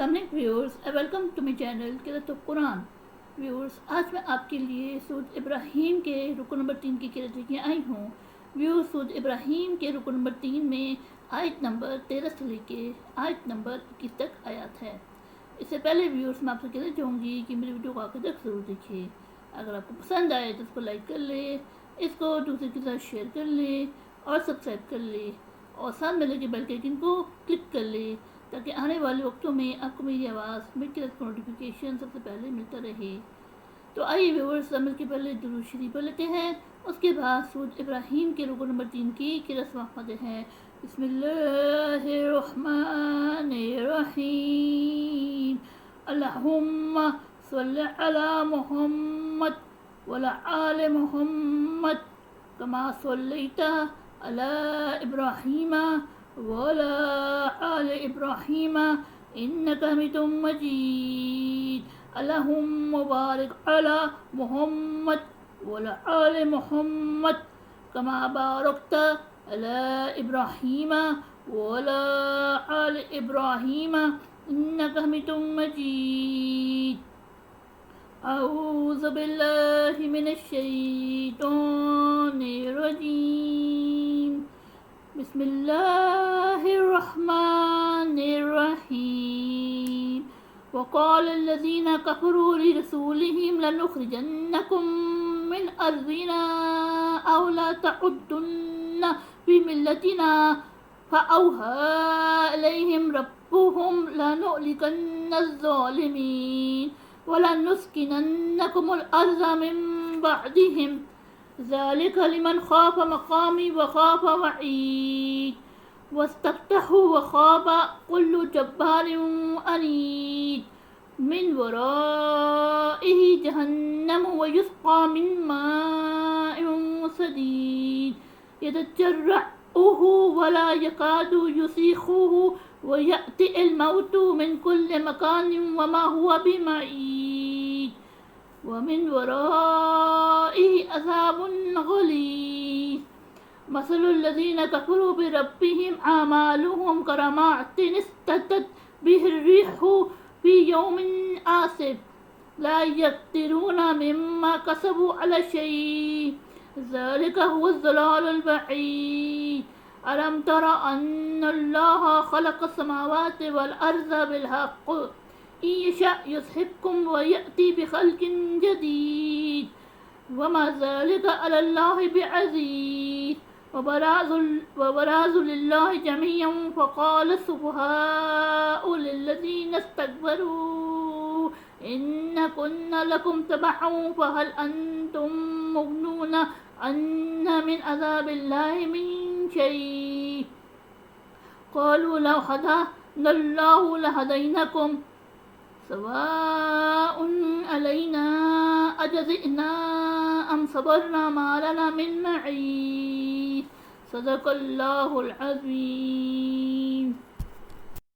अस्सलाम वालेकुम viewers, welcome to my channel क़िराअत कुरान। व्यूअर्स, आज मैं आपके लिए सूरत इब्राहीम के रुकन नंबर 3 की क़िराअत लेके आई हूँ। व्यूअर्स, सूरत इब्राहीम के रुकन नंबर 3 में आयत नंबर 13 से लेके आयत नंबर 21 तक आयत है। इससे पहले व्यूअर्स, मैं आपसे कहना चाहूँगी कि मेरी वीडियो को आखिर तक ज़रूर देखिए। अगर आपको पसंद आए तो इसको लाइक कर ले, इसको दूसरे के साथ शेयर कर ले और सब्सक्राइब कर ले और साथ में लगे बेल के आइकन को क्लिक कर ले ताकि आने वाले वक्तों में आपको मेरी आवाज़, मेरी क़िराअत का नोटिफिकेशन सबसे पहले मिलता रहे। तो आइए व्यूअर्स, अमल के पहले दुरूद शरीफ पढ़ लेते हैं, उसके बाद सूरत इब्राहीम के रुकन नंबर 3 की क़िराअत समाप्त हैं। बिस्मिल्लाहिर्रहमानिर्रहीम। अल्लाहुम्मा सल्लि अला मुहम्मद वअला आलि मुहम्मद कमा सल्लैता अला इब्राहीम वअला आलि इब्राहीम इन्नका हमीदुम मजीद। अल्लाहुम्मा बारिक अला मुहम्मद वअला आलि मुहम्मद कमा बारकता अला इब्राहीम वअला आलि इब्राहीम इन्नका हमीदुम मजीद। अऊज़ु बिल्लाहि मिनश शैतानिर रजीम। बिस्मिल्लाहिर्रहमानिर्रहीम। वक़ालल्लज़ीना कफ़रू लिरसूलिहिम लनुख़रिजन्नकुम मिन अर्ज़िना औ ला तअुद्दुन्ना फ़ी मिल्लतिना फ़अौहा इलैहिम रब्बुहुम लनुहलिकन्नज़-ज़ालिमीन वलनुस्किनन्नकुमुल अर्ज़ मिन बअदिहिम ज़ालिका लिमन ख़ाफ़ मक़ामी व ख़ाफ़ वईद। वस्तफ्तहू व ख़ाब कुल्लु जब्बारिन अनीद। मिन वराइहि जहन्नम व युस्क़ा मिन माइन सदीद यतजर्रउहु व ला यकादु युसीग़ुहु व यअतिहिल मौतु मिन कुल्लि मकानिन व मा हुवा बिमईद व मिन वराइहि अज़ाबुन गलीज़। मसलुल्लज़ीना कफ़रू बिरब्बिहिम अमालुहुम करमातिन इस्तदत बिहिर रिहु फ़ी यौमिन आसिफ ला यक़दिरूना मिम्मा कसबू अला शै'इन ज़ालिका हुवज़ ज़लालुल बईद। अलम तरा अन्नल्लाह ख़लक़स समावाति वल अर्ज़ बिल हक़्क़ इन यशा युज़हिबकुम व यअति बिख़ल्क़िन जदीद वमा ज़ालिका अलल्लाहि बिअज़ीज़। वबराज़ु लिल्लाहि जमीअन फ़क़ाल सुफ़हाउ लिल्लज़ीना इस्तकबरू इन्ना कुन्ना लकुम तबअन फ़हल अंतुम मुग़नूना अन्ना मिन अज़ाबिल्लाहि मिन शै'। क़ालू लौ हदानल्लाहु लहदैनाकुम सवाउन अलैना अजज़िअना अम सबरना मा लना मिन महीस। सदक़ल्लाहुल अज़ीम।